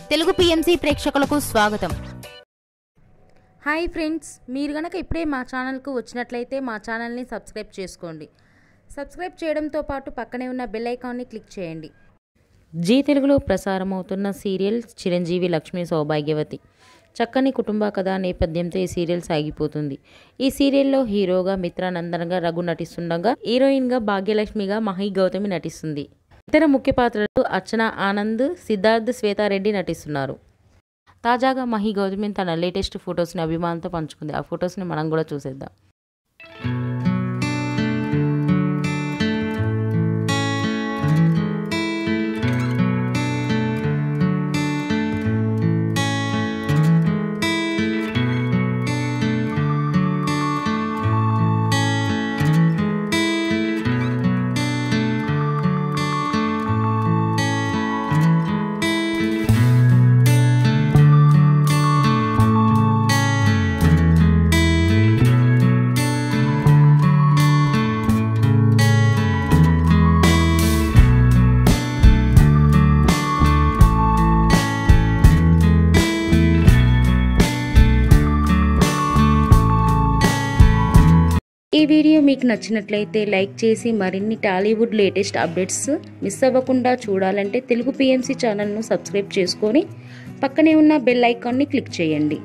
Telugu PMC ప్రేక్షకులకు స్వాగతం. Hi friends, మీరు గనక ఇప్పుడే మా ఛానల్కు వచ్చినట్లయితే మా ఛానల్ని సబ్స్క్రైబ్ చేసుకోండి. సబ్స్క్రైబ్ చేయడంతో పాటు పక్కనే ఉన్న బెల్ ఐకాన్ని క్లిక్ చేయండి. జీ తెలుగులో ప్రసారమవుతున్న సీరియల్ చిరంజీవి లక్ష్మీ సౌభాగ్యవతి. చక్కని కుటుంబ కథ నేపథ్యంతో ఈ సీరియల్ సాగిపోతుంది. ఈ సీరియల్లో హీరోగా మిత్రానందన్గా రఘు నటిస్తుండగా, హీరోయిన్గా భాగ్యలక్ష్మిగా మహి గౌతమి నటిస్తుంది. ఇతర ముఖ్య పాత్రలు అర్చన ఆనంద్, సిద్ధార్థ్, శ్వేతారెడ్డి నటిస్తున్నారు. తాజాగా మహి గౌతమి తన లేటెస్ట్ ఫొటోస్ని అభిమానులతో పంచుకుంది. ఆ ఫొటోస్ని మనం కూడా చూసేద్దాం. ఈ వీడియో మీకు నచ్చినట్లయితే లైక్ చేసి మరిన్ని టాలీవుడ్ లేటెస్ట్ అప్డేట్స్ మిస్ అవ్వకుండా చూడాలంటే తెలుగు పిఎంసి ఛానల్ను సబ్స్క్రైబ్ చేసుకొని పక్కనే ఉన్న బెల్ ఐకాన్ని క్లిక్ చేయండి.